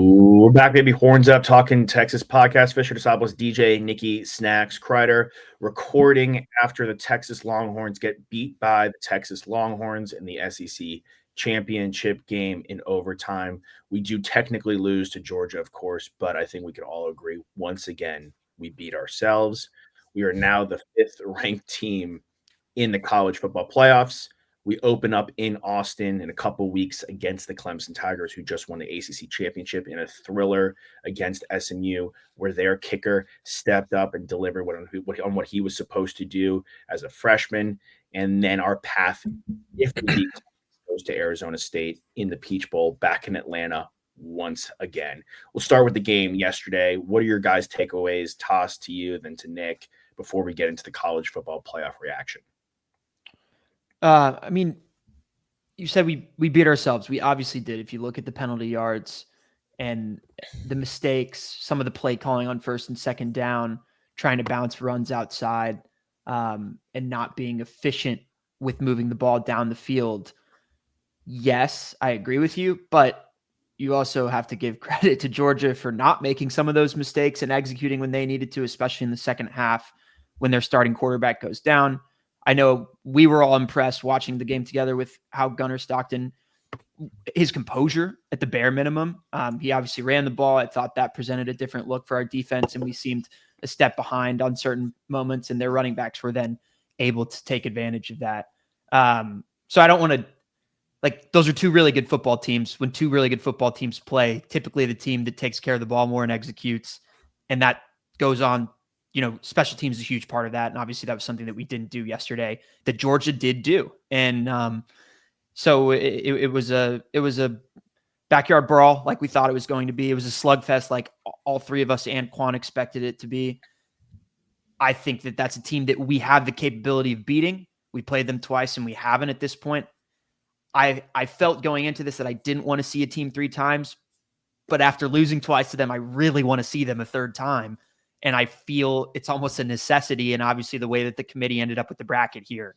We're back, baby. Horns up, talking Texas podcast. Fisher DeSablos, DJ, Nikki, Snacks, Kreider, recording after the Texas Longhorns get beat by the Texas Longhorns in the SEC championship game in overtime. We do technically lose to Georgia, of course, but I think we can all agree once again we beat ourselves. We are now the 5th ranked team in the college football playoffs. We open up in Austin in a couple weeks against the Clemson Tigers, who just won the ACC championship in a thriller against SMU, where their kicker stepped up and delivered on what he was supposed to do as a freshman. And then our path, if we beat, goes to Arizona State in the Peach Bowl back in Atlanta once again. We'll start with the game yesterday. What are your guys' takeaways? Toss to you, then to Nick, before we get into the college football playoff reaction. I mean, you said we beat ourselves. We obviously did. If you look at the penalty yards and the mistakes, some of the play calling on first and second down, trying to bounce runs outside, and not being efficient with moving the ball down the field. Yes, I agree with you, but you also have to give credit to Georgia for not making some of those mistakes and executing when they needed to, especially in the second half when their starting quarterback goes down. I know we were all impressed watching the game together with how Gunnar Stockton, his composure at the bare minimum. He obviously ran the ball. I thought that presented a different look for our defense, and we seemed a step behind on certain moments, and their running backs were then able to take advantage of that. So I don't want to, those are two really good football teams. When two really good football teams play, typically the team that takes care of the ball more and executes, and that goes on. Special teams is a huge part of that. And obviously that was something that we didn't do yesterday that Georgia did do. And so it was a backyard brawl like we thought it was going to be. It was a slugfest like all three of us and Quan expected it to be. I think that that's a team that we have the capability of beating. We played them twice and we haven't at this point. I felt going into this that I didn't want to see a team 3 times, but after losing twice to them, I really want to see them a third time. And I feel it's almost a necessity. And obviously the way that the committee ended up with the bracket here,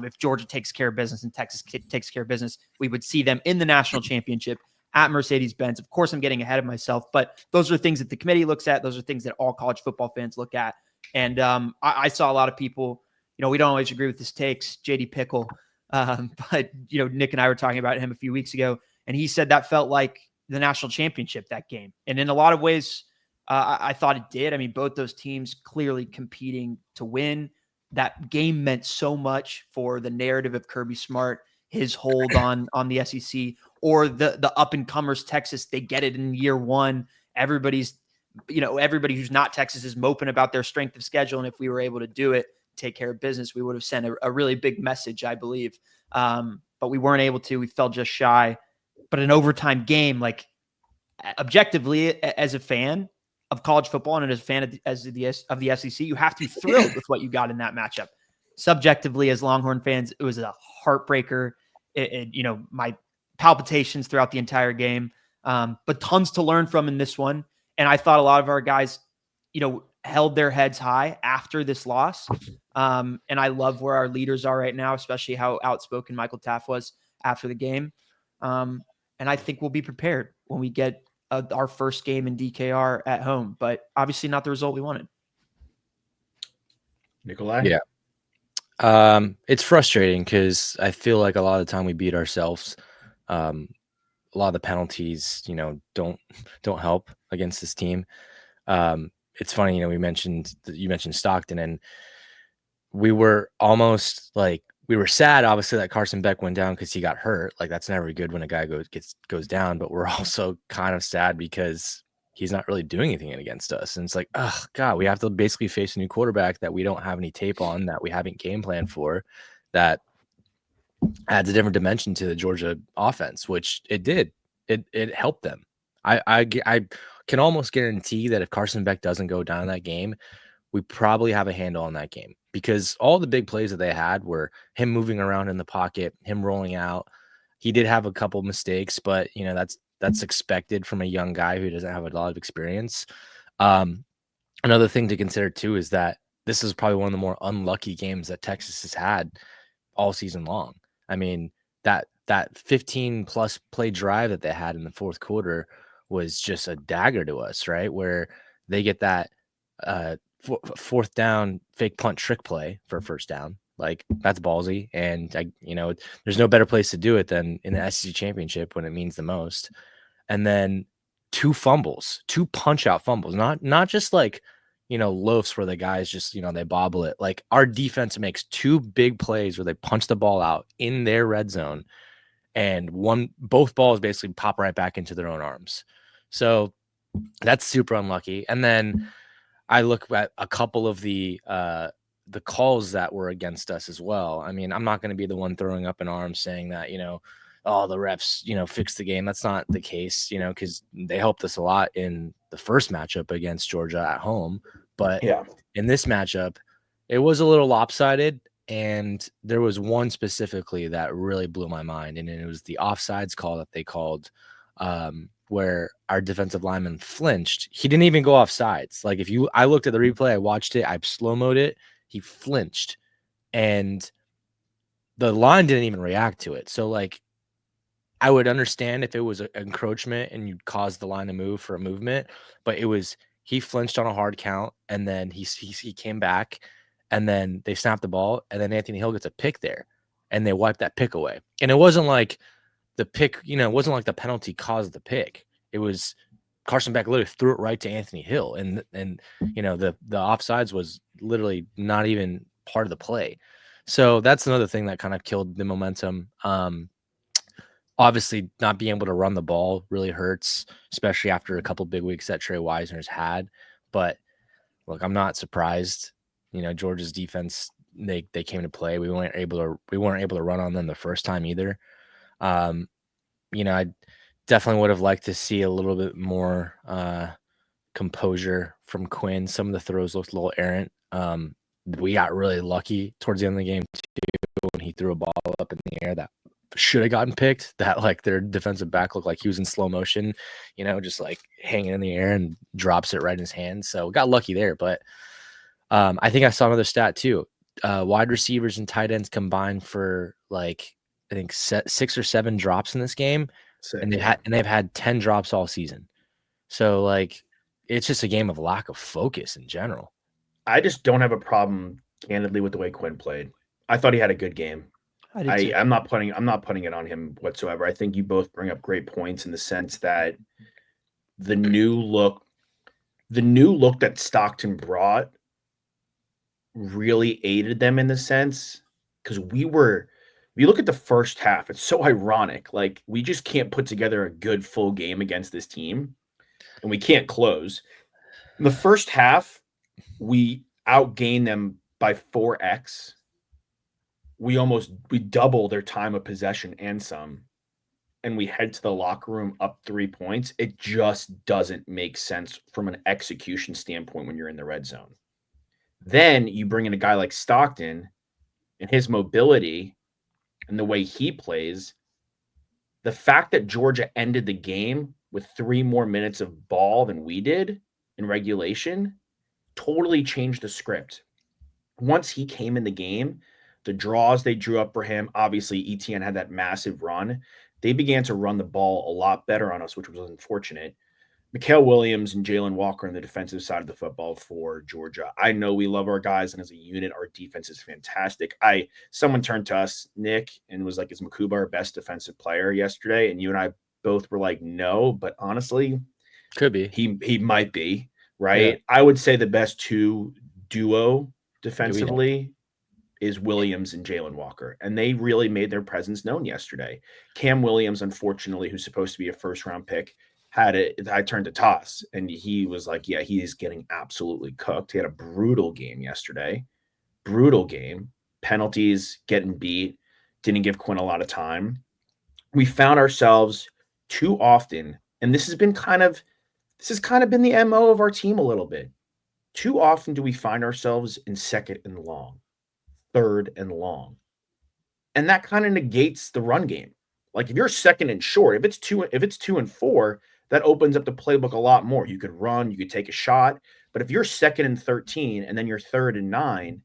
if Georgia takes care of business and Texas takes care of business, we would see them in the national championship at Mercedes-Benz. Of course, I'm getting ahead of myself, but those are things that the committee looks at. Those are things that all college football fans look at. And I saw a lot of people, we don't always agree with his takes, JD Pickle. But, Nick and I were talking about him a few weeks ago, and he said that felt like the national championship, that game. And in a lot of ways, I thought it did. I mean, both those teams clearly competing to win. That game meant so much for the narrative of Kirby Smart, his hold on the SEC, or the up-and-comers Texas. They get it in year one. Everybody who's not Texas is moping about their strength of schedule. And if we were able to do it, take care of business, we would have sent a really big message, I believe. But we weren't able to. We fell just shy. But an overtime game, objectively, as a fan of college football and as a fan of the SEC, you have to be thrilled with what you got in that matchup. Subjectively, as Longhorn fans, it was a heartbreaker. My palpitations throughout the entire game, but tons to learn from in this one. And I thought a lot of our guys, held their heads high after this loss. And I love where our leaders are right now, especially how outspoken Michael Taft was after the game. And I think we'll be prepared when we get our first game in DKR at home, but obviously not the result we wanted. Nikolai? Yeah. It's frustrating because I feel like a lot of the time we beat ourselves. A lot of the penalties, don't help against this team. It's funny, you mentioned Stockton, and we were almost we were sad, obviously, that Carson Beck went down because he got hurt. That's never good when a guy goes down. But we're also kind of sad because he's not really doing anything against us. And it's oh God, we have to basically face a new quarterback that we don't have any tape on, that we haven't game planned for, that adds a different dimension to the Georgia offense, which it did. It helped them. I can almost guarantee that if Carson Beck doesn't go down in that game, we probably have a handle on that game, because all the big plays that they had were him moving around in the pocket, him rolling out. He did have a couple mistakes, but that's expected from a young guy who doesn't have a lot of experience. Another thing to consider too is that this is probably one of the more unlucky games that Texas has had all season long. I mean, that 15 plus play drive that they had in the fourth quarter was just a dagger to us, right? Where they get that fourth down fake punt trick play for a first down. Like, that's ballsy. And there's no better place to do it than in the SEC championship when it means the most. And then 2 fumbles, 2 punch out fumbles, not just like, loafs where the guys just, they bobble it. Like, our defense makes 2 big plays where they punch the ball out in their red zone, and both balls basically pop right back into their own arms. So that's super unlucky. And then I look at a couple of the calls that were against us as well. I mean, I'm not going to be the one throwing up an arm saying that, oh, the refs, fixed the game. That's not the case, because they helped us a lot in the first matchup against Georgia at home. But in this matchup, it was a little lopsided. And there was one specifically that really blew my mind. And it was the offsides call that they called, where our defensive lineman flinched. He didn't even go off sides. Like, I looked at the replay, I watched it, I slow-moed it. He flinched, and the line didn't even react to it. So, like, I would understand if it was an encroachment and you'd cause the line to move for a movement, but he flinched on a hard count, and then he came back, and then they snapped the ball, and then Anthony Hill gets a pick there, and they wiped that pick away. And it wasn't like the pick, it wasn't like the penalty caused the pick. It was Carson Beck literally threw it right to Anthony Hill, and the offsides was literally not even part of the play. So that's another thing that kind of killed the momentum. Obviously, not being able to run the ball really hurts, especially after a couple big weeks that Trey Wisner's had. But look, I'm not surprised. Georgia's defense, they came to play. We weren't able to run on them the first time either. I definitely would have liked to see a little bit more composure from Quinn. Some of the throws looked a little errant. We got really lucky towards the end of the game too when he threw a ball up in the air that should have gotten picked, that like their defensive back looked like he was in slow motion, just like hanging in the air, and drops it right in his hand. So got lucky there. But I think I saw another stat too. Wide receivers and tight ends combined for like, I think 6 or 7 drops in this game. And they've had 10 drops all season. So like, it's just a game of lack of focus in general. I just don't have a problem, candidly, with the way Quinn played. I thought he had a good game. I'm not putting it on him whatsoever. I think you both bring up great points in the sense that the new look that Stockton brought really aided them in the sense, because if you look at the first half, it's so ironic. Like, we just can't put together a good full game against this team, and we can't close. In the first half, we outgained them by 4x. We double their time of possession and some, and we head to the locker room up 3 points. It just doesn't make sense from an execution standpoint when you're in the red zone. Then you bring in a guy like Stockton and his mobility and the way he plays. The fact that Georgia ended the game with 3 more minutes of ball than we did in regulation totally changed the script. Once he came in the game, the draws they drew up for him, obviously ETN had that massive run. They began to run the ball a lot better on us, which was unfortunate. Mikael Williams and Jalen Walker on the defensive side of the football for Georgia. I know we love our guys, and as a unit, our defense is fantastic. Someone turned to us, Nick, and was like, is Makuba our best defensive player yesterday? And you and I both were like, no, but honestly, could be. He might be, right? Yeah. I would say the best 2 duo defensively is Williams and Jalen Walker, and they really made their presence known yesterday. Cam Williams, unfortunately, who's supposed to be a first-round pick, I turned to Toss, and he was like, yeah, he's getting absolutely cooked. He had a brutal game yesterday. Brutal game. Penalties, getting beat. Didn't give Quinn a lot of time. We found ourselves too often, and this has kind of been the MO of our team a little bit. Too often do we find ourselves in second and long, third and long. And that kind of negates the run game. Like, if you're second and short, if it's 2 and 4, that opens up the playbook a lot more. You could run, you could take a shot. But if you're second and 13 and then you're third and 9,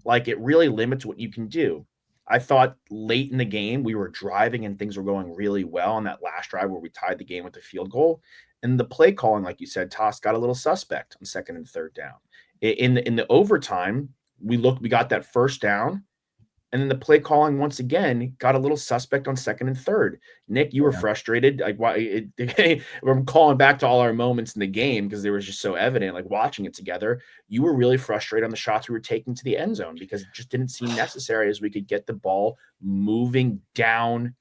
like, it really limits what you can do. I thought late in the game, we were driving and things were going really well on that last drive where we tied the game with the field goal. And the play calling, like you said, Toss got a little suspect on second and third down. In the overtime, we got that first down, and then the play calling once again got a little suspect on second and third. Nick, you were frustrated. Like, why? I'm calling back to all our moments in the game because they were just so evident. Like watching it together, you were really frustrated on the shots we were taking to the end zone because it just didn't seem necessary as we could get the ball moving down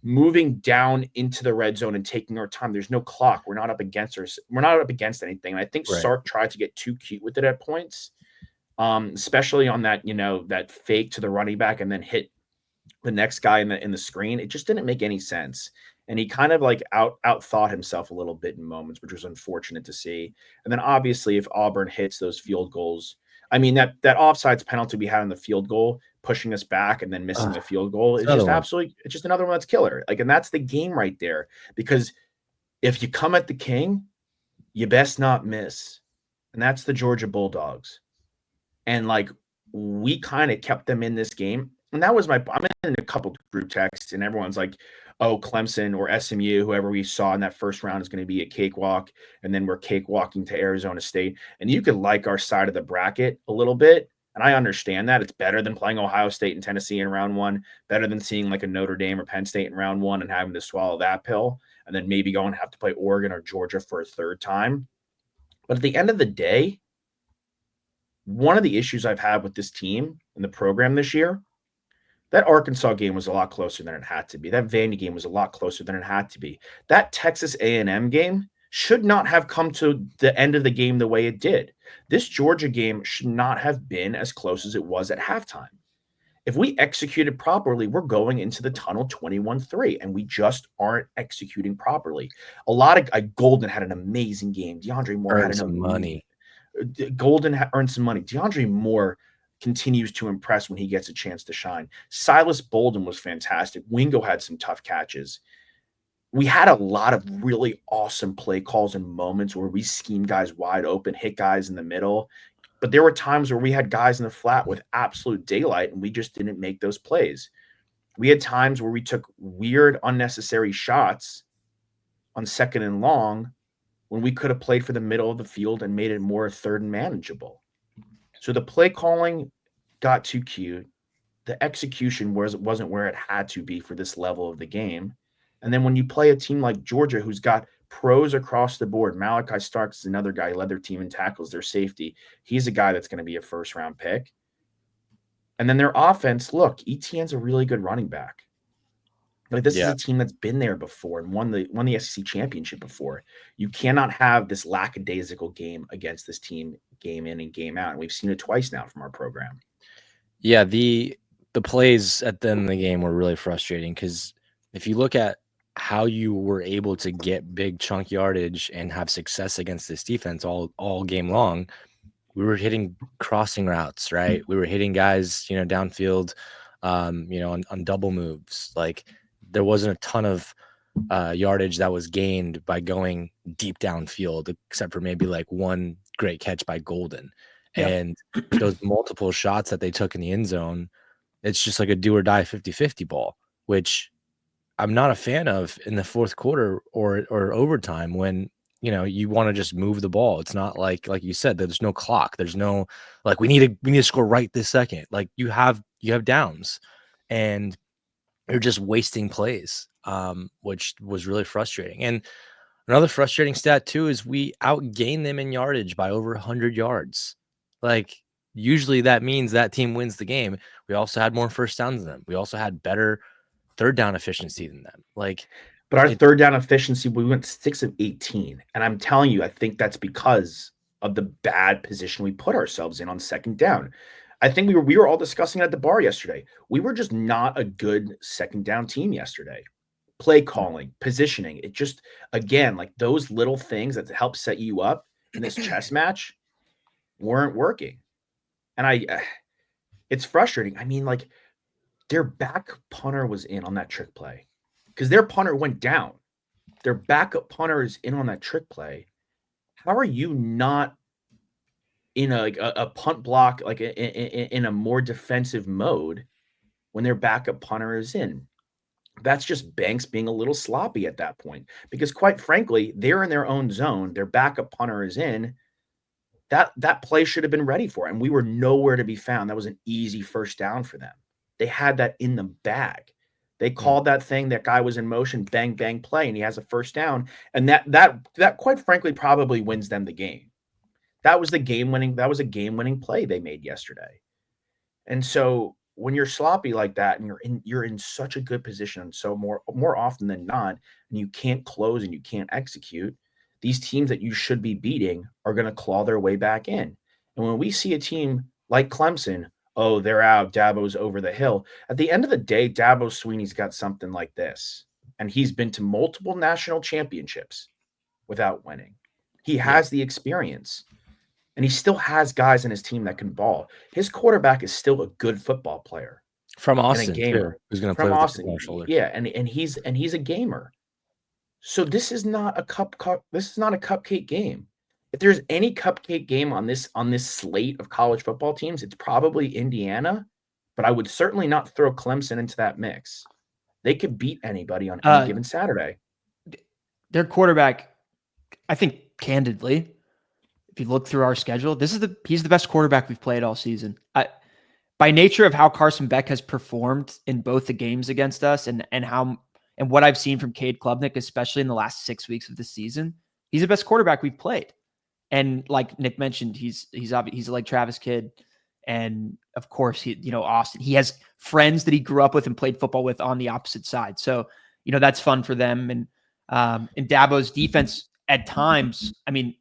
into the red zone and taking our time. There's no clock. We're not up against anything. And I think Sark tried to get too cute with it at points. Especially on that, that fake to the running back and then hit the next guy in the screen. It just didn't make any sense. And he kind of like outthought himself a little bit in moments, which was unfortunate to see. And then obviously if Auburn hits those field goals, I mean, that offsides penalty we had on the field goal, pushing us back and then missing the field goal is just absolutely, it's just another one that's killer. Like, and that's the game right there, because if you come at the king, you best not miss. And that's the Georgia Bulldogs. And like, we kind of kept them in this game. And that was I'm in a couple group texts and everyone's like, oh, Clemson or SMU, whoever we saw in that first round is going to be a cakewalk. And then we're cakewalking to Arizona State. And you could like our side of the bracket a little bit. And I understand that. It's better than playing Ohio State and Tennessee in round one, better than seeing like a Notre Dame or Penn State in round one and having to swallow that pill. And then maybe going to have to play Oregon or Georgia for a third time. But at the end of the day, one of the issues I've had with this team and the program this year, that Arkansas game was a lot closer than it had to be. That Vandy game was a lot closer than it had to be. That Texas A&M game should not have come to the end of the game the way it did. This Georgia game should not have been as close as it was at halftime. If we executed properly, we're going into the tunnel 21-3, and we just aren't executing properly. A lot of Golden had an amazing game. DeAndre Moore had some money. Golden earned some money. DeAndre Moore continues to impress when he gets a chance to shine. Silas Bolden was fantastic. Wingo had some tough catches. We had a lot of really awesome play calls and moments where we schemed guys wide open, hit guys in the middle. But there were times where we had guys in the flat with absolute daylight, and we just didn't make those plays. We had times where we took weird, unnecessary shots on second and long when we could have played for the middle of the field and made it more third and manageable. So the play calling got too cute. The execution wasn't where it had to be for this level of the game. And then when you play a team like Georgia, who's got pros across the board, Malachi Starks is another guy who led their team in tackles, their safety. He's a guy that's going to be a first-round pick. And then their offense, look, ETN's a really good running back. Like, this is a team that's been there before and won the SEC championship before. You cannot have this lackadaisical game against this team, game in and game out. And we've seen it twice now from our program. Yeah, the plays at the end of the game were really frustrating because if you look at how you were able to get big chunk yardage and have success against this defense all game long, we were hitting crossing routes, right? We were hitting guys, downfield, on double moves. Like, there wasn't a ton of yardage that was gained by going deep downfield, except for maybe like one great catch by Golden. Yeah. And those multiple shots that they took in the end zone, it's just like a do or die 50-50 ball, which I'm not a fan of in the fourth quarter or overtime when, you want to just move the ball. It's not like you said, there's no clock. There's no, like, we need to score right this second. Like, you have downs and you're just wasting plays, which was really frustrating. And another frustrating stat too is we outgained them in yardage by over 100 yards. Like, usually that means that team wins the game. We also had more first downs than them. We also had better third down efficiency than them. But our third down efficiency, we went 6 of 18. And I'm telling you, I think that's because of the bad position we put ourselves in on second down. I think we were all discussing it at the bar yesterday. We were just not a good second down team yesterday. Play calling, positioning, it just, again, like those little things that help set you up in this chess match weren't working. And it's frustrating. I mean, like, their back punter was in on that trick play because their punter went down. Their backup punter is in on that trick play. How are you not in a punt block, like in a more defensive mode, when their backup punter is in. That's just Banks being a little sloppy at that point because, quite frankly, they're in their own zone. Their backup punter is in. That play should have been ready for, and we were nowhere to be found. That was an easy first down for them. They had that in the bag. They called that thing. That guy was in motion, bang, bang, play, and he has a first down. And that quite frankly probably wins them the game. That was a game-winning play they made yesterday. And so when you're sloppy like that and you're in such a good position, so more often than not, and you can't close and you can't execute, these teams that you should be beating are going to claw their way back in. And when we see a team like Clemson, oh, they're out, Dabo's over the hill. At the end of the day, Dabo Swinney's got something like this. And he's been to multiple national championships without winning. He has the experience. And he still has guys in his team that can ball. His quarterback is still a good football player. From Austin, and a gamer. too, who's going to play with Austin. Shoulder. Yeah, and he's a gamer. So this is not a cupcake game. If there's any cupcake game on this slate of college football teams, it's probably Indiana, but I would certainly not throw Clemson into that mix. They could beat anybody on any given Saturday. Their quarterback, I think, candidly, if you look through our schedule, he's the best quarterback we've played all season. By nature of how Carson Beck has performed in both the games against us and what I've seen from Cade Klubnik, especially in the last 6 weeks of the season, he's the best quarterback we've played. And like Nick mentioned, he's like Travis Kidd, and of course Austin. He has friends that he grew up with and played football with on the opposite side, so that's fun for them. And Dabo's defense at times, I mean,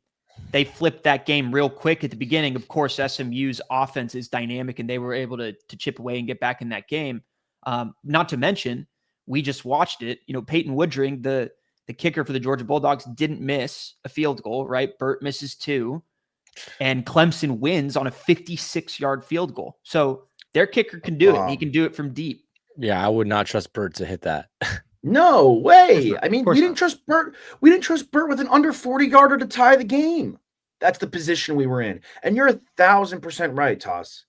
they flipped that game real quick at the beginning. Of course, SMU's offense is dynamic, and they were able to chip away and get back in that game. Not to mention, we just watched it. Peyton Woodring, the kicker for the Georgia Bulldogs, didn't miss a field goal, right? Burt misses 2, and Clemson wins on a 56-yard field goal. So their kicker can do it. He can do it from deep. Yeah, I would not trust Burt to hit that. No way. I mean, we didn't trust Burt. We didn't trust Burt with an under 40-yarder to tie the game. That's the position we were in. And you're 1,000% right, Toss.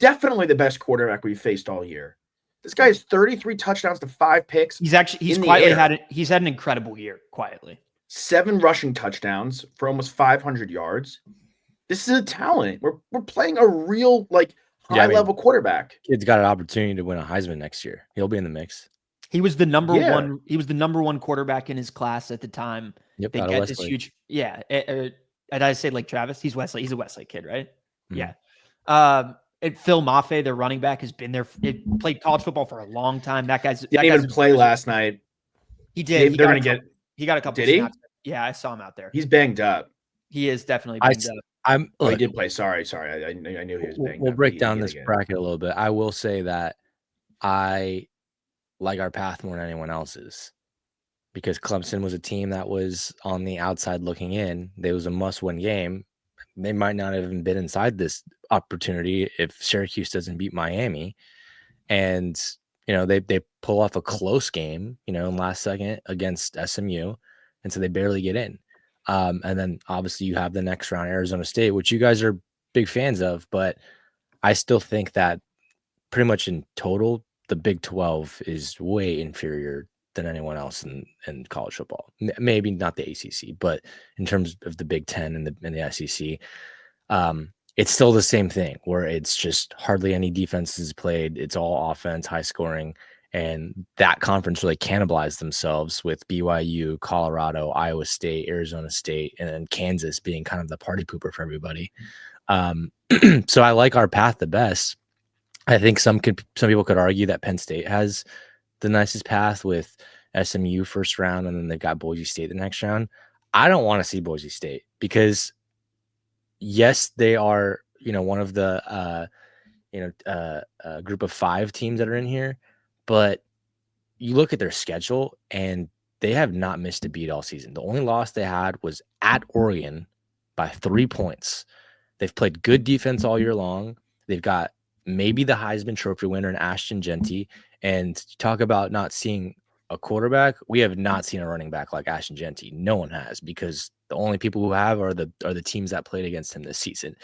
Definitely the best quarterback we've faced all year. This guy has 33 touchdowns to 5 picks. He's quietly had an incredible year, quietly. 7 rushing touchdowns for almost 500 yards. This is a talent. We're playing a real high-level quarterback. Kid's got an opportunity to win a Heisman next year. He'll be in the mix. He was the number one. He was the number 1 quarterback in his class at the time. Yep, they get this huge. Yeah, and I say like Travis. He's Wesley. He's a Wesley kid, right? Mm-hmm. Yeah. And Phil Maffei, their running back, has been there. It played college football for a long time. That guy's didn't even play last night. He did. He got a couple. Did snaps. Yeah, I saw him out there. He's banged up. He is definitely banged up. He did play. Sorry. I knew he was banged up. We'll break down this bracket a little bit. I will say that I like our path more than anyone else's, because Clemson was a team that was on the outside looking in. It was a must-win game. They might not have even been inside this opportunity if Syracuse doesn't beat Miami. And, they pull off a close game, in last second against SMU. And so they barely get in. And then obviously you have the next round, Arizona State, which you guys are big fans of. But I still think that pretty much in total, the Big 12 is way inferior than anyone else in college football. Maybe not the ACC, but in terms of the Big 10 and the SEC, it's still the same thing where it's just hardly any defenses played. It's all offense, high scoring, and that conference really cannibalized themselves with BYU, Colorado, Iowa State, Arizona State, and then Kansas being kind of the party pooper for everybody. So I like our path the best. I think some people could argue that Penn State has the nicest path with SMU first round, and then they've got Boise State the next round. I don't want to see Boise State because, yes, they are, one of the, group of 5 teams that are in here, but you look at their schedule and they have not missed a beat all season. The only loss they had was at Oregon by 3 points. They've played good defense all year long. They've got maybe the Heisman Trophy winner in Ashton Jeanty. And talk about not seeing a quarterback. We have not seen a running back like Ashton Jeanty. No one has, because the only people who have are the teams that played against him this season.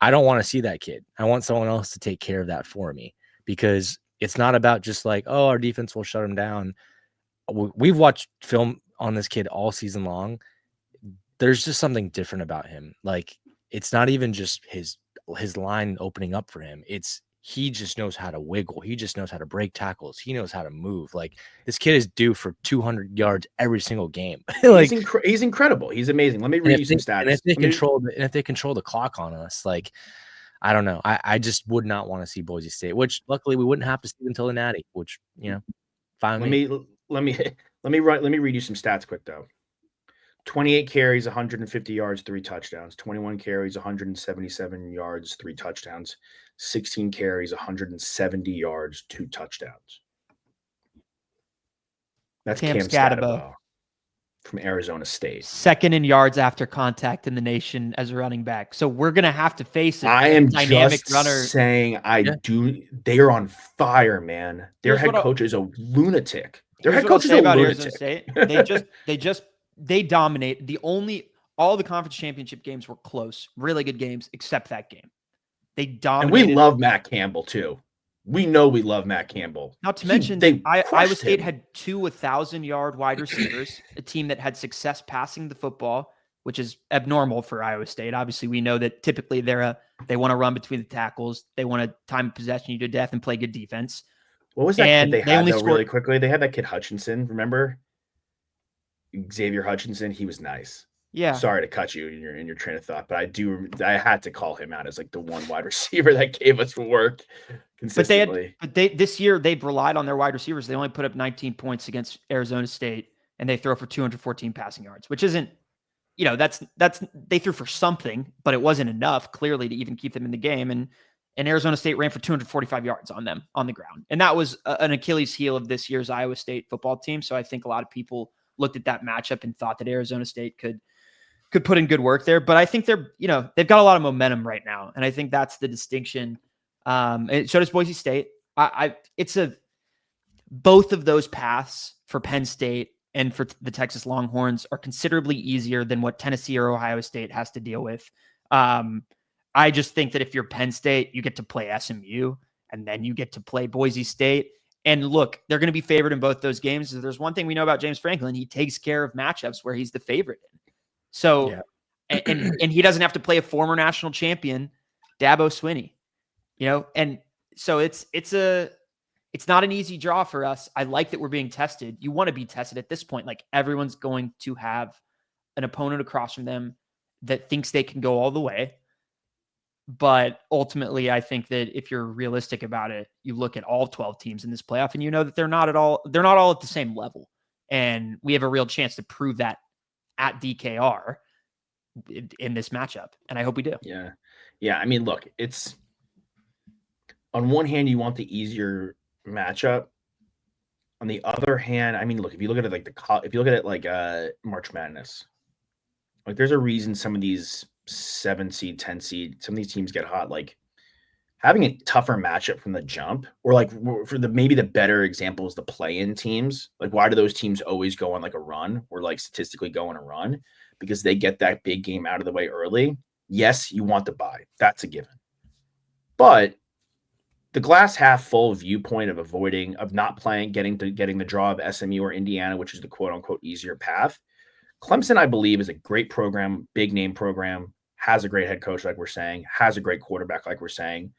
I don't want to see that kid. I want someone else to take care of that for me, because It's not about just like, oh, our defense will shut him down. We've watched film on this kid all season long. There's just something different about him. Like, it's not even just his line opening up for him. It's he just knows how to wiggle. He just knows how to break tackles. He knows how to move. Like, this kid is due for 200 yards every single game. Like, he's incredible. He's amazing. Let me read you some stats. And if they control the clock on us, like, I don't know. I just would not want to see Boise State, which luckily we wouldn't have to see until the Natty, which, finally. Let me read you some stats quick though. 28 carries, 150 yards, 3 touchdowns. 21 carries, 177 yards, 3 touchdowns. 16 carries, 170 yards, 2 touchdowns. That's Cam Skattebo from Arizona State. Second in yards after contact in the nation as a running back. So we're going to have to face it. I am dynamic just runner. Saying they are on fire, man. Their head coach is a lunatic. Their head coach is a lunatic. They dominate. All the conference championship games were close, really good games, except that game. They dominated. And we love Matt Campbell too. We know we love Matt Campbell. Not to mention, Iowa State had 2 1,000-yard wide receivers, a team that had success passing the football, which is abnormal for Iowa State. Obviously, we know that typically they want to run between the tackles. They want to time possession you to death and play good defense. What was that kid they had really quickly? They had that kid Hutchinson, remember? Xavier Hutchinson, he was nice. Yeah. Sorry to cut you in your train of thought, but I had to call him out as like the one wide receiver that gave us work consistently. This year they've relied on their wide receivers. They only put up 19 points against Arizona State, and they throw for 214 passing yards, which isn't, that's they threw for something, but it wasn't enough clearly to even keep them in the game. And Arizona State ran for 245 yards on them on the ground, and that was an Achilles heel of this year's Iowa State football team. So I think a lot of people looked at that matchup and thought that Arizona State could put in good work there, but I think they've got a lot of momentum right now. And I think that's the distinction. So does Boise State. Both of those paths for Penn State and for the Texas Longhorns are considerably easier than what Tennessee or Ohio State has to deal with. I just think that if you're Penn State, you get to play SMU and then you get to play Boise State. And look, they're going to be favored in both those games. There's one thing we know about James Franklin. He takes care of matchups where he's the favorite in. So, yeah. and he doesn't have to play a former national champion, Dabo Swinney, and so it's not an easy draw for us. I like that we're being tested. You want to be tested at this point. Like, everyone's going to have an opponent across from them that thinks they can go all the way. But ultimately, I think that if you're realistic about it, you look at all 12 teams in this playoff and you know that they're not all at the same level. And we have a real chance to prove that at DKR in this matchup. And I hope we do. Yeah. Yeah. I mean, look, it's on one hand, you want the easier matchup. On the other hand, I mean, look, if you look at it like March Madness, like there's a reason some of these 7 seed, 10 seed, some of these teams get hot. Like, having a tougher matchup from the jump, or like for maybe the better example is the play-in teams. Like, why do those teams always go on like a run, or like statistically go on a run? Because they get that big game out of the way early. Yes, you want the bye. That's a given. But the glass half full viewpoint of not playing, getting the draw of SMU or Indiana, which is the quote unquote easier path. Clemson, I believe, is a great program, big name program, has a great head coach, like we're saying, has a great quarterback, like we're saying.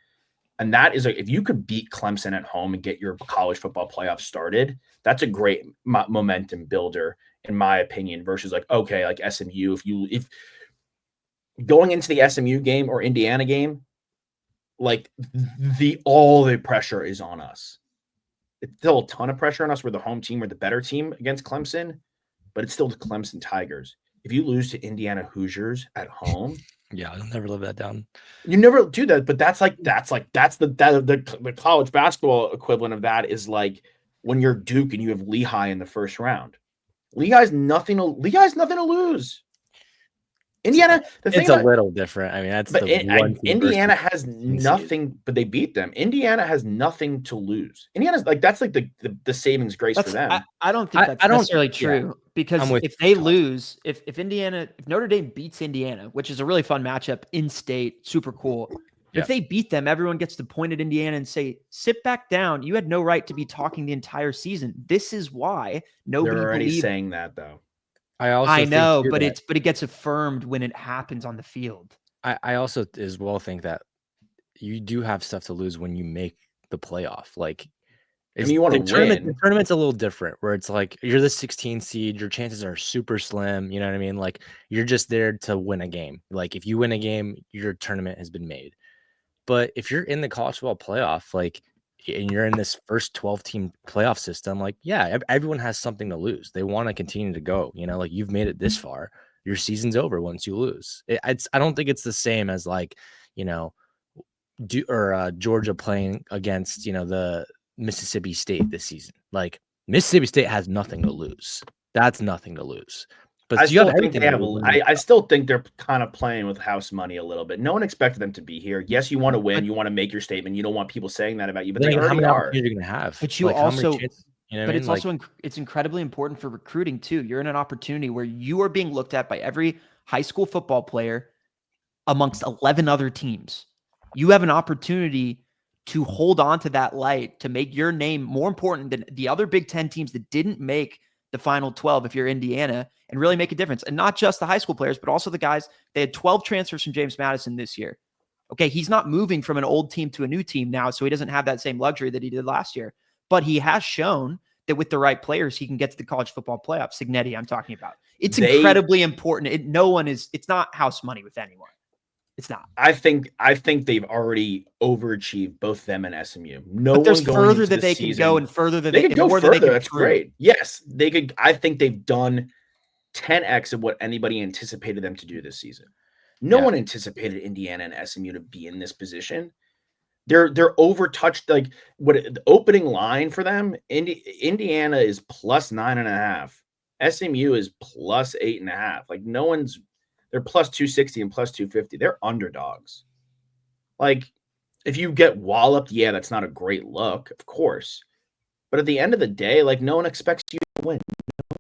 And that is if you could beat Clemson at home and get your college football playoff started, that's a great momentum builder, in my opinion, versus like, okay, like SMU, if going into the SMU game or Indiana game, like all the pressure is on us. It's still a ton of pressure on us. We're the home team. We're the better team against Clemson, but it's still the Clemson Tigers. If you lose to Indiana Hoosiers at home, yeah, I'll never live that down. You never do that, but that's the college basketball equivalent of that is like when you're Duke and you have Lehigh in the first round. Lehigh's nothing to lose. Indiana, it's a little different. I mean, that's Indiana has nothing, but they beat them. Indiana has nothing to lose. Indiana's like that's like the savings grace for them. I don't think that's necessarily true because if they lose, if Notre Dame beats Indiana, which is a really fun matchup in state, super cool. But if they beat them, everyone gets to point at Indiana and say, sit back down. You had no right to be talking the entire season. This is why nobody They're already believed. saying that, though. I know, but it gets affirmed when it happens on the field. I also as well think that you do have stuff to lose when you make the playoff. Like, I mean, you want to win. The tournament's a little different, where it's like you're the 16 seed, your chances are super slim. You know what I mean? Like, you're just there to win a game. Like, if you win a game, your tournament has been made. But if you're in the college football playoff, like, and you're in this first 12-team playoff system, like, yeah, everyone has something to lose. They want to continue to go. You know, like, you've made it this far. Your season's over once you lose. I don't think it's the same as, like, you know, Georgia playing against, you know, the Mississippi State this season. Like, Mississippi State has nothing to lose. That's nothing to lose. But I still think they're kind of playing with house money a little bit. No one expected them to be here. Yes, you want to win. You want to make your statement. You don't want people saying that about you. But they already are. You're going to have. But you also, it's also it's incredibly important for recruiting too. You're in an opportunity where you are being looked at by every high school football player amongst 11 other teams. You have an opportunity to hold on to that light, to make your name more important than the other Big Ten teams that didn't make the final 12 if you're Indiana, and really make a difference. And not just the high school players, but also the guys. They had 12 transfers from James Madison this year. Okay, he's not moving from an old team to a new team now, so he doesn't have that same luxury that he did last year. But he has shown that with the right players, he can get to the college football playoff. Signetti, I'm talking about. It's incredibly important. It's not house money with anyone. It's not. I think they've already overachieved, both them and SMU. But there's further that they can go, and further that they can go further. That's great. Yes, they could. I think they've done 10x of what anybody anticipated them to do this season. No one anticipated Indiana and SMU to be in this position. They're overtouched. Like, what the opening line for them, Indiana is plus 9.5. SMU is plus 8.5. Like, they're plus 260 and plus 250. They're underdogs. Like, if you get walloped, yeah, that's not a great look, of course. But at the end of the day, like, no one expects you to win.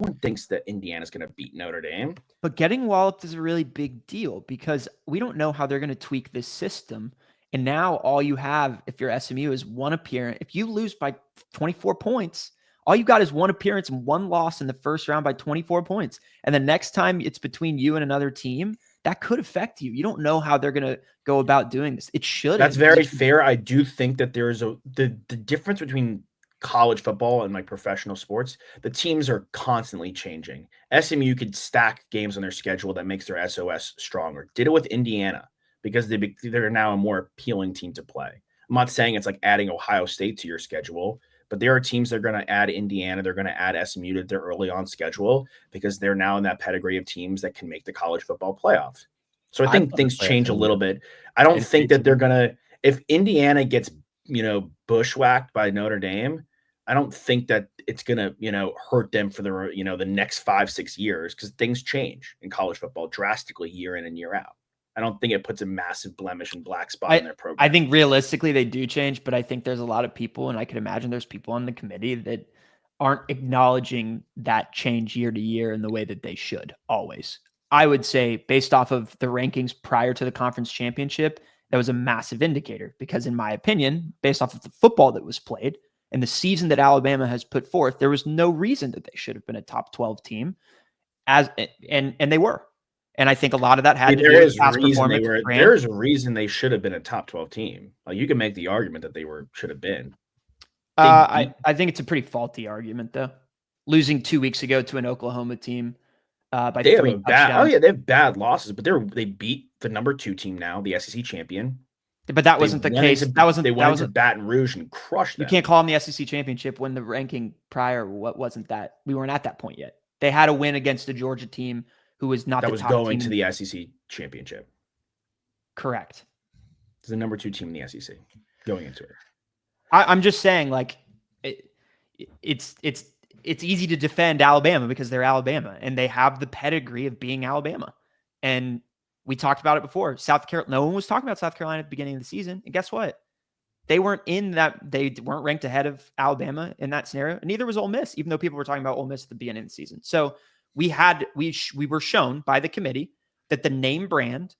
No one thinks that Indiana's going to beat Notre Dame. But getting walloped is a really big deal because we don't know how they're going to tweak this system. And now all you have, if you're SMU, is one appearance. If you lose by 24 points, all you got is one appearance and one loss in the first round by 24 points. And the next time it's between you and another team, that could affect you. You don't know how they're going to go about doing this. It should. That's very fair. I do think that there's the difference between college football and like professional sports. The teams are constantly changing. SMU could stack games on their schedule that makes their SOS stronger. Did it with Indiana because they're now a more appealing team to play. I'm not saying it's like adding Ohio State to your schedule, but there are teams that are going to add Indiana. They're going to add SMU to their early on schedule because they're now in that pedigree of teams that can make the college football playoff. So I think things change a little bit. I don't think that they're going to – if Indiana gets, bushwhacked by Notre Dame, I don't think that it's going to, hurt them for the next 5-6 years because things change in college football drastically year in and year out. I don't think it puts a massive blemish and black spot in their program. I think realistically they do change, but I think there's a lot of people, and I can imagine there's people on the committee that aren't acknowledging that change year to year in the way that they should always. I would say based off of the rankings prior to the conference championship, that was a massive indicator because in my opinion, based off of the football that was played and the season that Alabama has put forth, there was no reason that they should have been a top 12 team and they were. And I think a lot of that had to do with past performance. There's a reason they should have been a top 12 team. Like, you can make the argument that they should have been. I think it's a pretty faulty argument, though. Losing 2 weeks ago to an Oklahoma team by 3 touchdowns. They have bad losses, but they beat the number 2 team now, the SEC champion. But that wasn't the case. They went into Baton Rouge and crushed them. You can't call them the SEC championship when the ranking prior wasn't that. We weren't at that point yet. They had a win against a Georgia team who was not that the was top going team. to the SEC championship. Correct. It's the number 2 team in the SEC going into it. I'm just saying, like, it's easy to defend Alabama because they're Alabama and they have the pedigree of being Alabama. And we talked about it before. South Carolina. No one was talking about South Carolina at the beginning of the season, and guess what? They weren't in that. They weren't ranked ahead of Alabama in that scenario, and neither was Ole Miss, even though people were talking about Ole Miss at the beginning of the season. So we were shown by the committee that the name brand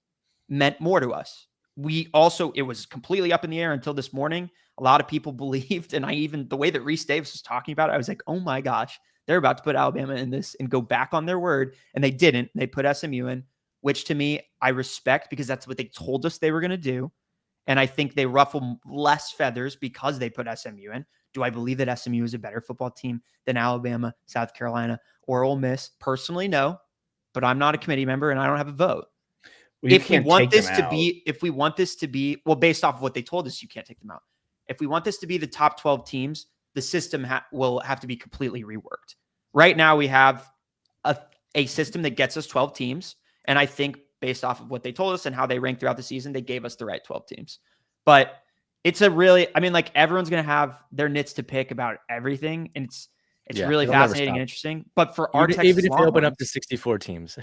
meant more to us. it was completely up in the air until this morning. A lot of people believed, and the way that Reese Davis was talking about it, I was like, oh my gosh, they're about to put Alabama in this and go back on their word. And they didn't. They put SMU in, which to me, I respect because that's what they told us they were going to do. And I think they ruffle less feathers because they put SMU in. Do I believe that SMU is a better football team than Alabama, South Carolina, or Ole Miss? Personally, no. But I'm not a committee member and I don't have a vote. Well, if we want this to be, well, based off of what they told us, you can't take them out. If we want this to be the top 12 teams, the system will have to be completely reworked. Right now, we have a system that gets us 12 teams. And I think based off of what they told us and how they ranked throughout the season, they gave us the right 12 teams. But it's everyone's going to have their nits to pick about everything. And it's really fascinating and interesting. But for our Texas even if Longhorns, they open up to 64 teams.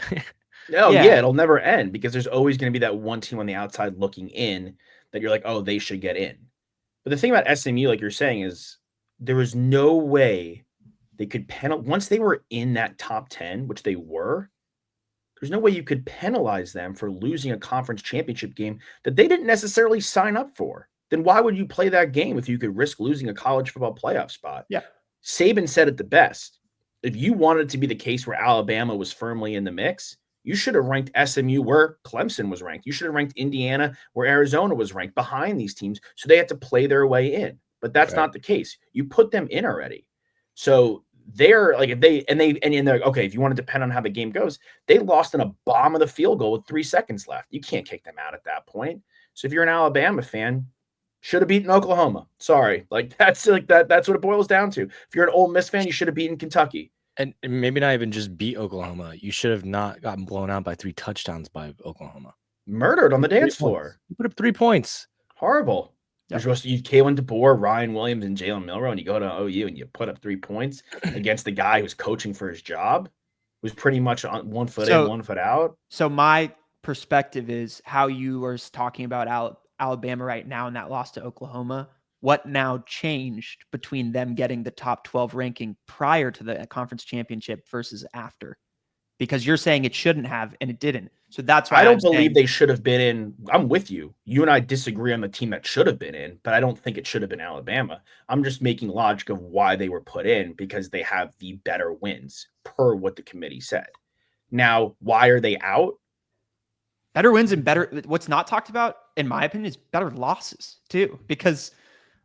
It'll never end because there's always going to be that one team on the outside looking in that you're like, oh, they should get in. But the thing about SMU, like you're saying, is there was no way they could once they were in that top 10, which they were, there's no way you could penalize them for losing a conference championship game that they didn't necessarily sign up for. Then why would you play that game if you could risk losing a college football playoff spot? Yeah. Saban said it the best. If you wanted it to be the case where Alabama was firmly in the mix, you should have ranked SMU where Clemson was ranked. You should have ranked Indiana where Arizona was ranked behind these teams. So they had to play their way in. But that's not the case. You put them in already. So they're like, they're like, okay, if you want to depend on how the game goes, they lost in a bomb of the field goal with 3 seconds left. You can't kick them out at that point. So if you're an Alabama fan, should have beaten Oklahoma. Sorry. That's what it boils down to. If you're an Ole Miss fan, you should have beaten Kentucky. And maybe not even just beat Oklahoma. You should have not gotten blown out by 3 touchdowns by Oklahoma. Murdered on the dance floor. You put up 3 points. Horrible. You're supposed to use Kalen DeBoer, Ryan Williams, and Jalen Milroe, and you go to OU and you put up 3 points against the guy who's coaching for his job, who's pretty much on 1 foot in, 1 foot out. So my perspective is how you were talking about Alabama right now in that loss to Oklahoma. What now changed between them getting the top 12 ranking prior to the conference championship versus after? Because you're saying it shouldn't have, and it didn't. So that's why I don't believe they should have been in. I'm with you. You and I disagree on the team that should have been in, but I don't think it should have been Alabama. I'm just making logic of why they were put in because they have the better wins per what the committee said. Now, why are they out? Better wins and better. What's not talked about, in my opinion, is better losses too. Because,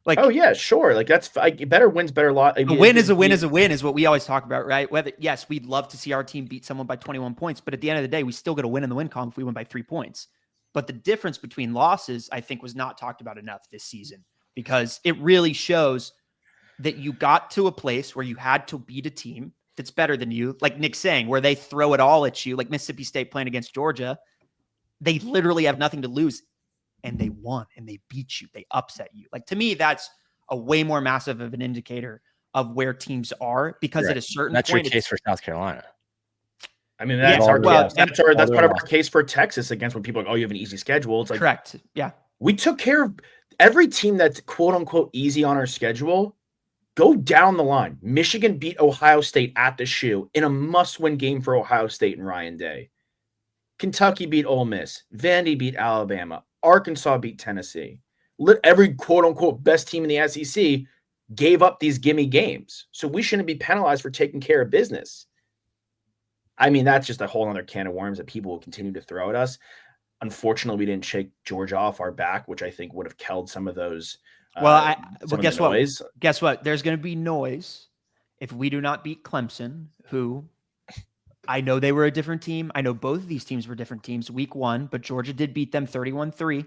oh yeah, sure. That's better wins, better loss. A win is a win is a win is what we always talk about, right? Whether yes, we'd love to see our team beat someone by 21 points, but at the end of the day, we still get a win in the win column if we win by 3 points. But the difference between losses, I think, was not talked about enough this season because it really shows that you got to a place where you had to beat a team that's better than you, like Nick's saying, where they throw it all at you, like Mississippi State playing against Georgia. They literally have nothing to lose, and they won, and they beat you. They upset you. To me, that's a way more massive of an indicator of where teams are because at a certain point. That's your case for South Carolina. I mean, that's part of our case for Texas against when people are like, oh, you have an easy schedule. It's like, correct. Yeah. We took care of every team that's quote unquote easy on our schedule. Go down the line. Michigan beat Ohio State at the shoe in a must-win game for Ohio State and Ryan Day. Kentucky beat Ole Miss. Vandy beat Alabama. Arkansas beat Tennessee. Every quote-unquote best team in the SEC gave up these gimme games. So we shouldn't be penalized for taking care of business. I mean, that's just a whole other can of worms that people will continue to throw at us. Unfortunately, we didn't shake Georgia off our back, which I think would have killed some of those. Guess what? Guess what? There's going to be noise if we do not beat Clemson, who I know they were a different team. I know both of these teams were different teams week 1, but Georgia did beat them 31-3.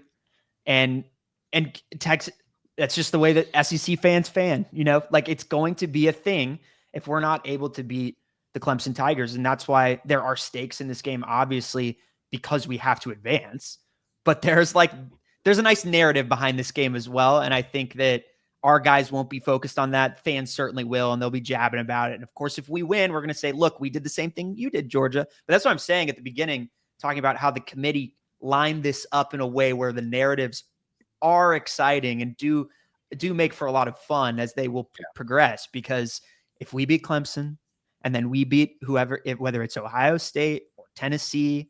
And Texas, that's just the way that SEC fans fan, it's going to be a thing if we're not able to beat the Clemson Tigers. And that's why there are stakes in this game, obviously, because we have to advance. But there's a nice narrative behind this game as well. And I think that our guys won't be focused on that. Fans certainly will, and they'll be jabbing about it. And of course, if we win, we're going to say, look, we did the same thing you did, Georgia. But that's what I'm saying at the beginning, talking about how the committee lined this up in a way where the narratives are exciting and do make for a lot of fun as they will progress. Because if we beat Clemson and then we beat whoever, whether it's Ohio State or Tennessee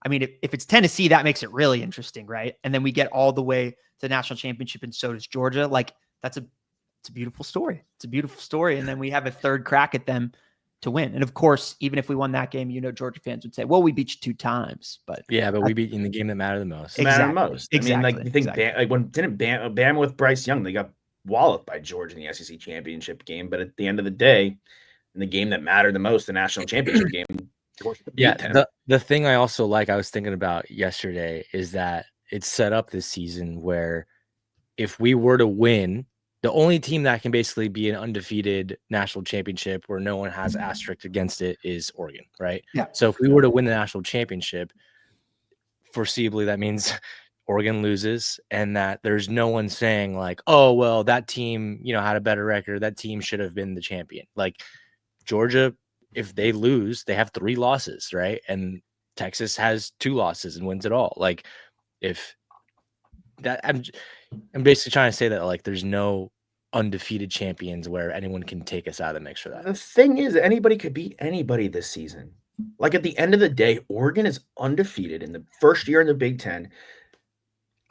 I mean, if it's Tennessee, that makes it really interesting, right? And then we get all the way to the national championship, and so does Georgia. Like it's a beautiful story. It's a beautiful story. And then we have a third crack at them to win. And of course, even if we won that game, Georgia fans would say, "Well, we beat you 2 times." But yeah, but we beat you in the game that mattered the most. Matter Exactly, most. I mean, like you think like when didn't Bama with Bryce Young, they got walloped by Georgia in the SEC championship game. But at the end of the day, in the game that mattered the most, the national championship game, Georgia beat them. The thing I also like, I was thinking about yesterday, is that it's set up this season where if we were to win, the only team that can basically be an undefeated national championship where no one has asterisk against it is Oregon, right? Yeah. So if we were to win the national championship, foreseeably that means Oregon loses, and that there's no one saying like, oh, well, that team, had a better record. That team should have been the champion. Like Georgia, if they lose, they have 3 losses, right? And Texas has 2 losses and wins it all. Like if that, I'm basically trying to say that like there's no undefeated champions where anyone can take us out of the mix for that. The thing is, anybody could beat anybody this season. Like at the end of the day, Oregon is undefeated in the first year in the Big Ten.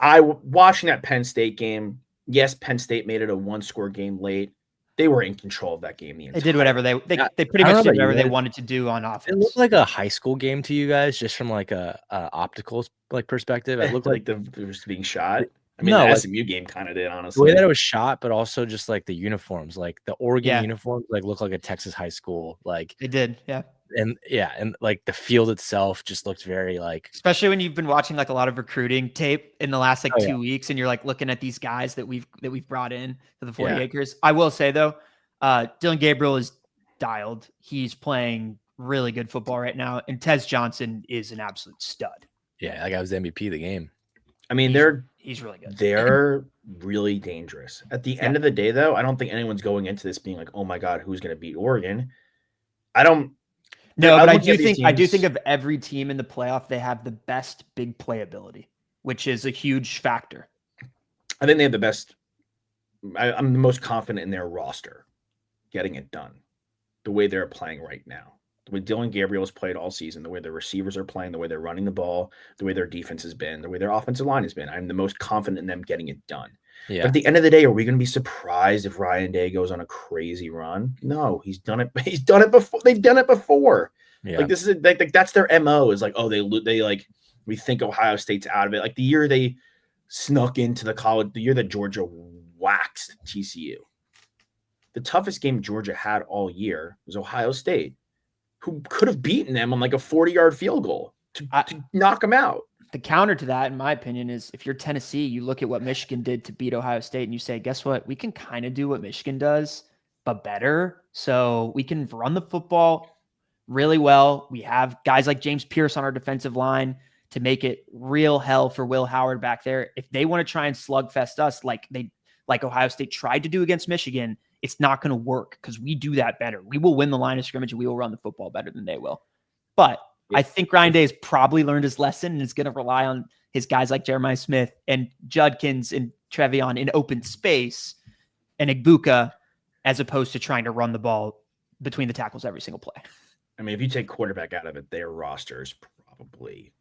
Watching that Penn State game. Yes, Penn State made it a 1-score game late. They were in control of that game. They did whatever they pretty much did whatever they wanted to do on offense. It looked like a high school game to you guys, just from like a optical like perspective. It looked like they were just being shot. I mean, the SMU game kind of did, honestly. The way that it was shot, but also just like the uniforms, like the Oregon uniforms, like looked like a Texas high school. Like they did, yeah. And like the field itself just looked very like, especially when you've been watching like a lot of recruiting tape in the last 2 weeks, and you're like looking at these guys that we've brought in to the 40 acres. I will say though, Dylan Gabriel is dialed. He's playing really good football right now, and Tez Johnson is an absolute stud. Yeah, that guy was the MVP of the game. I mean, he's really good. They're really dangerous. At the end of the day, though, I don't think anyone's going into this being like, "Oh my God, who's going to beat Oregon?" I don't. No, but I do think of every team in the playoff, they have the best big play ability, which is a huge factor. I think they have the best. I'm the most confident in their roster getting it done, the way they're playing right now. The way Dylan Gabriel has played all season, the way their receivers are playing, the way they're running the ball, the way their defense has been, the way their offensive line has been. I'm the most confident in them getting it done. Yeah. But at the end of the day, are we going to be surprised if Ryan Day goes on a crazy run? No, he's done it. He's done it before. They've done it before. Yeah. Like this is like that's their MO. Is like, oh, they like we think Ohio State's out of it. Like the year they snuck into the college, the year that Georgia waxed TCU. The toughest game Georgia had all year was Ohio State, who could have beaten them on like a 40-yard field goal to knock them out. The counter to that, in my opinion, is if you're Tennessee, you look at what Michigan did to beat Ohio State and you say, guess what? We can kind of do what Michigan does, but better. So we can run the football really well. We have guys like James Pierce on our defensive line to make it real hell for Will Howard back there. If they want to try and slugfest us like Ohio State tried to do against Michigan, it's not going to work because we do that better. We will win the line of scrimmage and we will run the football better than they will. But I think Ryan Day has probably learned his lesson and is going to rely on his guys like Jeremiah Smith and Judkins and Trevion in open space and Igbuka, as opposed to trying to run the ball between the tackles every single play. I mean, if you take quarterback out of it, their roster is probably.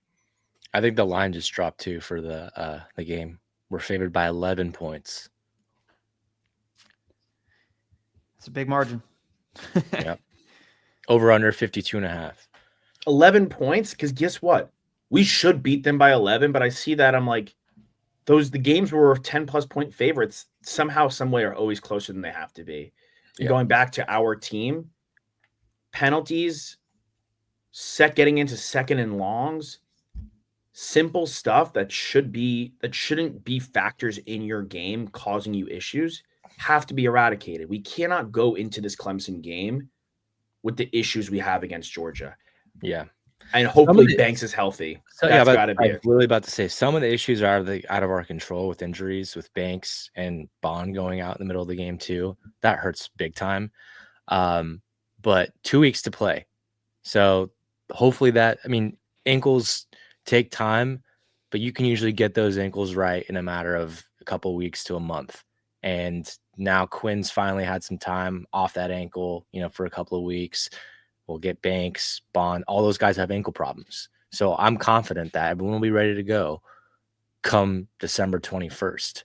I think the line just dropped too for the game. We're favored by 11 points. It's a big margin. Yeah. Over under 52.5. 11 points? Because guess what? We should beat them by 11, but I see that I'm like, the games were 10-plus point favorites somehow, some way are always closer than they have to be. Yeah. Going back to our team, penalties, getting into second and longs, simple stuff that shouldn't be factors in your game causing you issues have to be eradicated. We cannot go into this Clemson game with the issues we have against Georgia. Yeah. And hopefully Banks is healthy. That's gotta be I'm really about to say some of the issues are out of our control with injuries, with Banks and Bond going out in the middle of the game too. That hurts big time. But 2 weeks to play. So hopefully ankles take time, but you can usually get those ankles right in a matter of a couple of weeks to a month. And now Quinn's finally had some time off that ankle, for a couple of weeks. We'll get Banks, Bond, all those guys have ankle problems. So I'm confident that everyone will be ready to go come December 21st.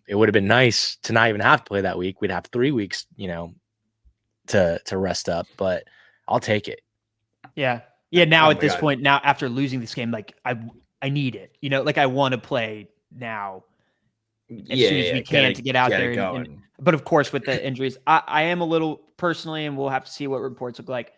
It would have been nice to not even have to play that week. We'd have 3 weeks, to rest up, but I'll take it. Yeah. Now Oh at my this God. point, now after losing this game, like I need it. Like I want to play now as soon as we can to get out there. But of course, with the injuries, I am a little personally, and we'll have to see what reports look like.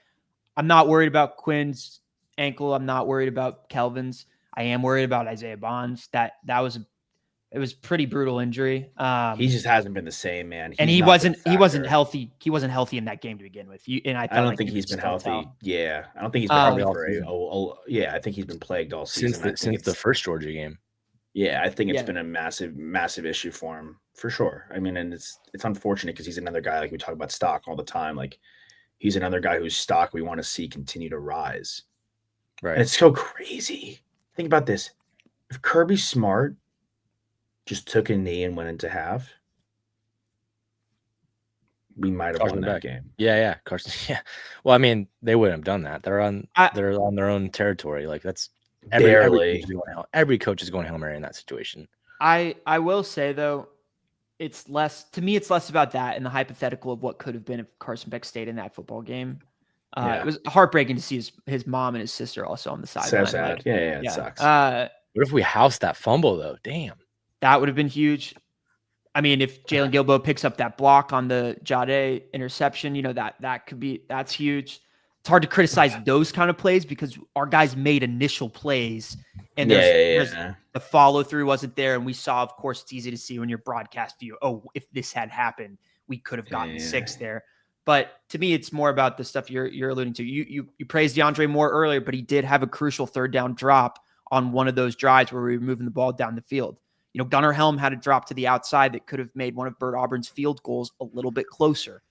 I'm not worried about Quinn's ankle. I'm not worried about Kelvin's. I am worried about Isaiah Bonds. It was pretty brutal injury. He just hasn't been the same, man. And he wasn't healthy. He wasn't healthy in that game to begin with. I don't think he's been healthy. Yeah, I don't think he's been healthy for I think he's been plagued all season since the first Georgia game. Yeah, I think it's been a massive issue for him for sure. I mean, and it's unfortunate because he's another guy, like we talk about stock all the time. Like he's another guy whose stock we want to see continue to rise. Right. And it's so crazy. Think about this. If Kirby Smart just took a knee and went into half, we might have won that game. Yeah, Carson. Yeah. Well, I mean, they wouldn't have done that. They're on their own territory. Like that's every coach is going Hail Mary in that situation. I will say though, it's less about that and the hypothetical of what could have been if Carson Beck stayed in that football game. It was heartbreaking to see his mom and his sister also on the sideline. So sad. It sucks. What if we housed that fumble though? Damn. That would have been huge. I mean, if Jalen Gilbo picks up that block on the Jade interception, that's huge. It's hard to criticize those kind of plays because our guys made initial plays and the follow through wasn't there. And we saw, of course, it's easy to see when your broadcast view, if this had happened, we could have gotten 6 there. But to me, it's more about the stuff you're alluding to. You praised DeAndre Moore earlier, but he did have a crucial 3rd down drop on one of those drives where we were moving the ball down the field. Gunnar Helm had a drop to the outside that could have made one of Bert Auburn's field goals a little bit closer.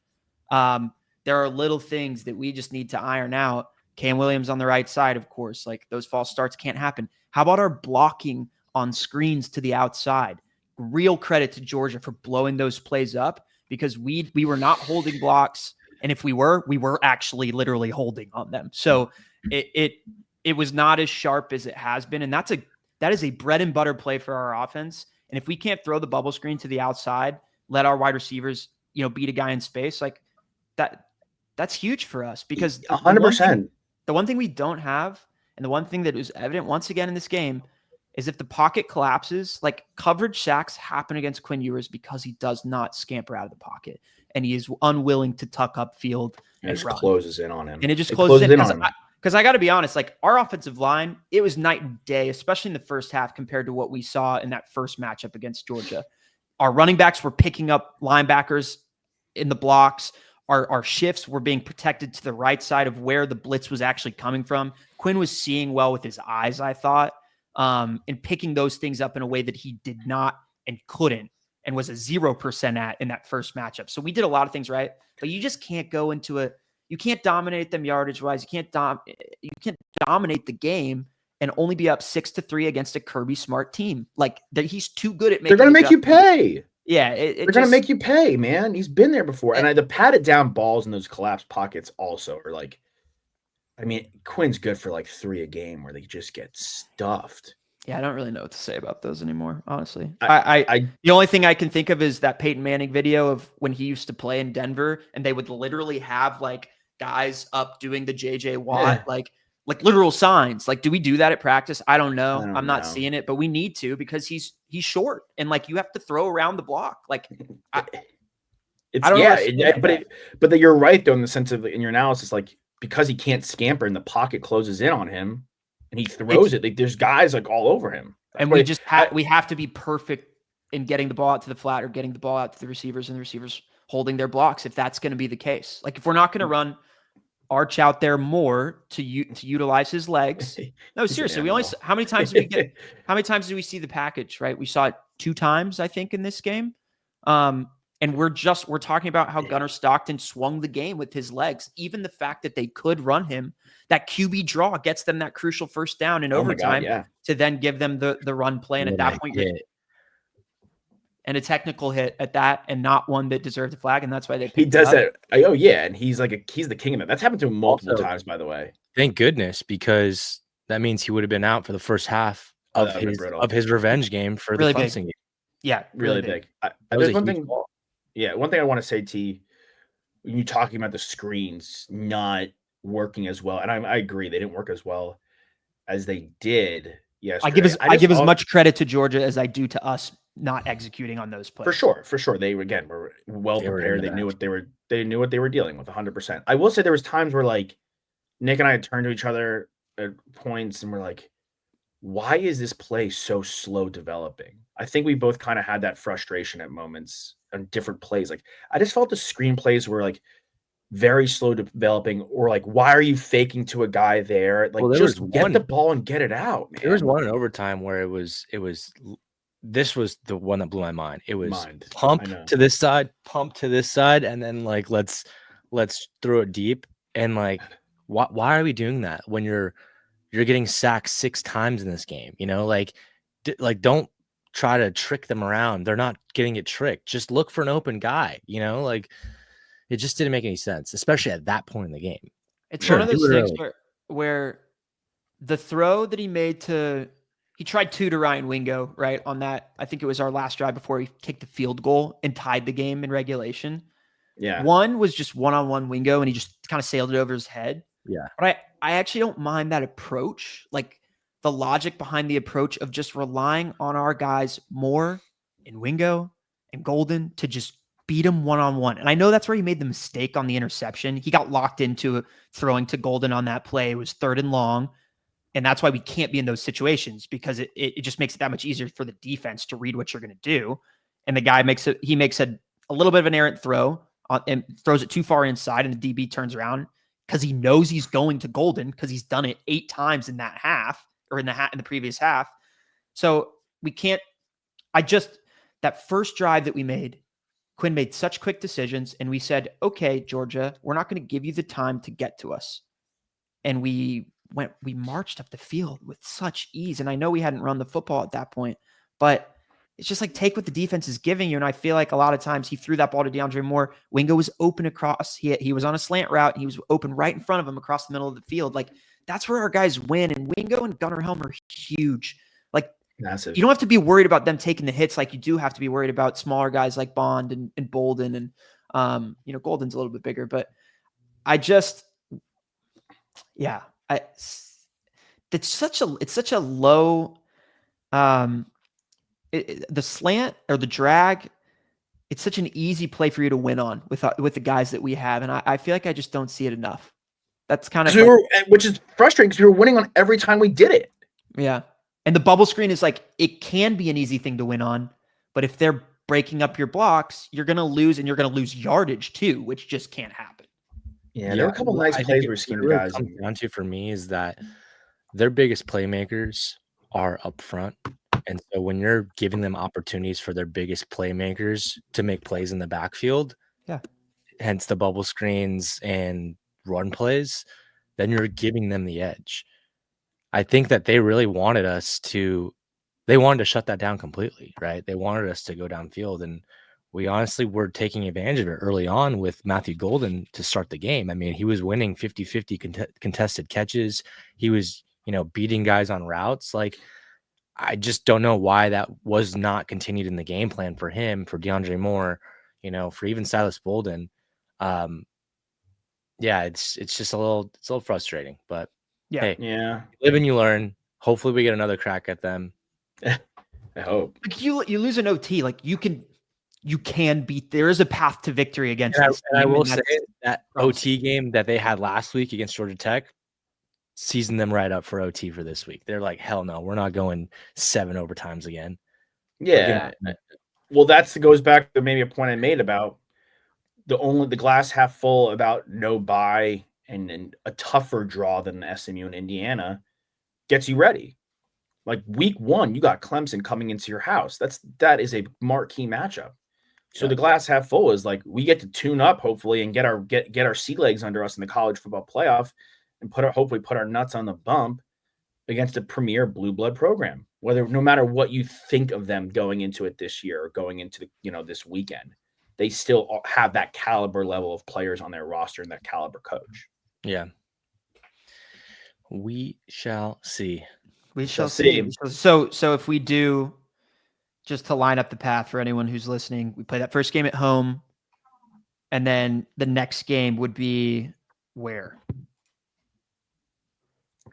There are little things that we just need to iron out. Cam Williams on the right side, of course, like those false starts can't happen. How about our blocking on screens to the outside? Real credit to Georgia for blowing those plays up because we were not holding blocks. And if we were actually literally holding on them. So it was not as sharp as it has been. And that is a bread and butter play for our offense. And if we can't throw the bubble screen to the outside, let our wide receivers, beat a guy in space like that, that's huge for us because 100%. The one thing we don't have, and the one thing that was evident once again in this game is if the pocket collapses, like coverage sacks happen against Quinn Ewers because he does not scamper out of the pocket and he is unwilling to tuck up field and just closes in on him. And it just closes in on him. Because I got to be honest, like our offensive line, it was night and day, especially in the first half compared to what we saw in that first matchup against Georgia. Our running backs were picking up linebackers in the blocks. Our shifts were being protected to the right side of where the blitz was actually coming from. Quinn was seeing well with his eyes, I thought, and picking those things up in a way that he did not and couldn't and was a 0% at in that first matchup. So we did a lot of things right, but you just can't go into you can't dominate them yardage wise. You can't dominate the game and only be up 6-3 against a Kirby Smart team. Like that, he's too good at making. They're going to make you pay. Yeah, they're going to make you pay, man. He's been there before, and the patted down balls in those collapsed pockets also are like. I mean, Quinn's good for like 3 a game where they just get stuffed. Yeah, I don't really know what to say about those anymore, honestly. I the only thing I can think of is that Peyton Manning video of when he used to play in Denver, and they would literally have like guys up doing the JJ Watt, like literal signs. Like, do we do that at practice? I don't know. I'm not seeing it, but we need to because he's short and like you have to throw around the block. Like, but you're right though in the sense of in your analysis, like because he can't scamper and the pocket closes in on him. And he throws it. Like, there's guys like all over him. And we have to be perfect in getting the ball out to the flat or getting the ball out to the receivers and the receivers holding their blocks if that's going to be the case. Like if we're not going to run Arch out there more to utilize his legs. No, seriously, how many times do we see the package, right? We saw it 2 times, I think, in this game. And we're talking about how Gunnar Stockton swung the game with his legs. Even the fact that they could run him, that QB draw gets them that crucial first down in overtime to then give them the run play. And at that point, and a technical hit at that, and not one that deserved a flag. And that's why he does that. Oh yeah, and he's the king of it. That's happened to him multiple times, by the way. Thank goodness, because that means he would have been out for the first half of that would've been brutal. of his revenge game for Really the big. Clemson game. Yeah, Really big. That was There's a one huge thing. ball. Yeah, one thing I want to say, T, when you're talking about the screens not working as well, and I agree they didn't work as well as they did yesterday. I give as much credit to Georgia as I do to us not executing on those plays. For sure. They again were well They were in prepared. the They knew match. they knew what they were dealing with 100%. I will say there was times where like Nick and I had turned to each other at points and we're like, why is this play so slow developing? I think we both kind of had that frustration at moments on different plays. Like I just felt the screenplays were like very slow developing, or like, why are you faking to a guy there? Like, Well, there just was get one- the ball and get it out, man. There was one in overtime where it was this was the one that blew my mind. It was pump to this side, and then like let's throw it deep. And like why are we doing that when you're getting sacked 6 times in this game? You know, like don't try to trick them around. They're not getting it tricked. Just look for an open guy, you know, like it just didn't make any sense, especially at that point in the game. It's one of those things where the throw that he made he tried 2 to Ryan Wingo, right? On that, I think it was our last drive before he kicked the field goal and tied the game in regulation. Yeah. One was just one-on-one Wingo, and he just kind of sailed it over his head. Yeah. But I actually don't mind that approach, like the logic behind the approach of just relying on our guys more in Wingo and Golden to just beat him one-on-one. And I know that's where he made the mistake on the interception. He got locked into throwing to Golden on that play. It was 3rd and long. And that's why we can't be in those situations, because it just makes it that much easier for the defense to read what you're going to do. And the guy makes a little bit of an errant throw and throws it too far inside, and the DB turns around because he knows he's going to Golden because he's done it 8 times in that half, or in the previous half. So we can't. That first drive that we made, Quinn made such quick decisions, and we said, okay, Georgia, we're not going to give you the time to get to us. And we marched up the field with such ease. And I know we hadn't run the football at that point, but it's just like, take what the defense is giving you. And I feel like a lot of times he threw that ball to DeAndre Moore. Wingo was open across. He was on a slant route, and he was open right in front of him across the middle of the field. Like, that's where our guys win. And Wingo and Gunnar Helm are huge. Like, massive. You don't have to be worried about them taking the hits like you do have to be worried about smaller guys like Bond and Bolden. And, Golden's a little bit bigger. But it's such a low, the slant or the drag. It's such an easy play for you to win on with the guys that we have, and I feel like I just don't see it enough. That's kind of which is frustrating because we were winning on every time we did it. Yeah, and the bubble screen is like, it can be an easy thing to win on, but if they're breaking up your blocks, you're going to lose, and you're going to lose yardage too, which just can't happen. Yeah, there were a couple nice plays where schemed guys. What it comes down to for me is that their biggest playmakers are up front. And so when you're giving them opportunities for their biggest playmakers to make plays in the backfield, hence the bubble screens and run plays, then you're giving them the edge. I think that they really wanted to shut that down completely, right? They wanted us to go downfield, and we honestly were taking advantage of it early on with Matthew Golden to start the game. I mean, he was winning 50-50 contested catches. He was, beating guys on routes. Like, I just don't know why that was not continued in the game plan for him, for DeAndre Moore, for even Silas Bolden. It's just a little frustrating, but hey, live and you learn. Hopefully we get another crack at them. I hope. Like, you lose an OT, like you can beat. There is a path to victory against this team. I will say that OT game that they had last week against Georgia Tech seasoned them right up for OT for this week. They're like, hell no, we're not going 7 overtimes again. Yeah. Well, that goes back to maybe a point I made about the glass half full about no bye and a tougher draw than SMU and Indiana gets you ready. Like week 1, you got Clemson coming into your house. That is a marquee matchup. So the glass half full is like, we get to tune up hopefully and get our sea legs under us in the college football playoff and hopefully put our nuts on the bump against a premier blue blood program. No matter what you think of them going into it this year or going into this weekend, they still have that caliber level of players on their roster and that caliber coach. Yeah. We shall see. We shall shall see. see. So if we do, just to line up the path for anyone who's listening, we play that first game at home, and then the next game would be where?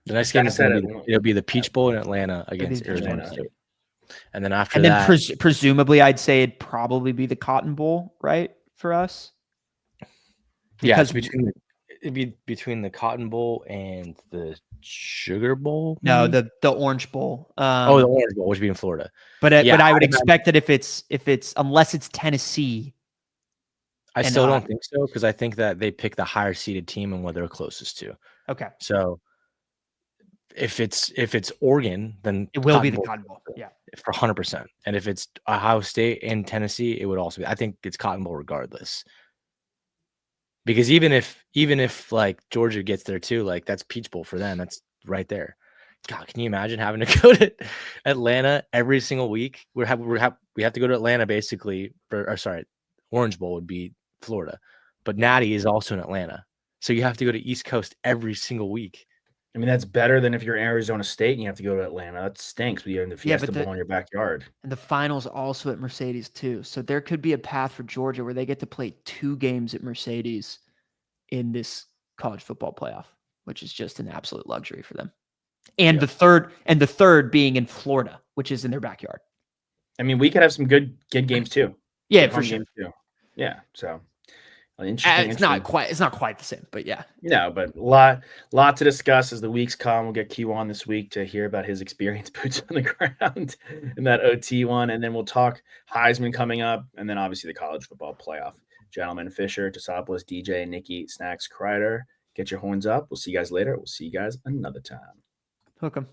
The next game is That's going to be it'll be the Peach Bowl in Atlanta against Peach Arizona Bowl. State. And then after And then that, presumably, I'd say it'd probably be the Cotton Bowl, right, for us? yeah, Because it'd be between the Cotton Bowl and the Sugar Bowl. no, maybe? the Orange Bowl. The Orange Bowl, which would be in Florida. But Yeah, but I would I imagine- expect that if it's unless it's Tennessee, I and still don't think so because I think that they pick the higher seeded team and what they're closest to. okay, So if it's Oregon, then it will be the Bowl Cotton Bowl. Yeah, for 100%. And if it's Ohio State and Tennessee, it would also be. I think it's Cotton Bowl regardless. Because even if like Georgia gets there too, like that's Peach Bowl for them. That's right there. God, can you imagine having to go to Atlanta every single week? We have to go to Atlanta basically. Orange Bowl would be Florida, but Natty is also in Atlanta, so you have to go to East Coast every single week. I mean, that's better than if you're Arizona State and you have to go to Atlanta. That stinks. But you have the Fiesta Bowl in your backyard. and the finals also at Mercedes too. So there could be a path for Georgia where they get to play 2 games at Mercedes in this college football playoff, which is just an absolute luxury for them. And the third being in Florida, which is in their backyard. I mean, we could have some good games too. Yeah, Good for home sure. games too. Yeah, so interesting. It's not quite the same, but yeah. No, but lot to discuss as the weeks come. We'll get Q on this week to hear about his experience boots on the ground in that OT one, and then we'll talk Heisman coming up, and then obviously the college football playoff. Gentlemen, Fisher, Tosopoulos, DJ, Nikki, Snacks, Kreider. Get your horns up. We'll see you guys later. We'll see you guys another time. Hook 'em.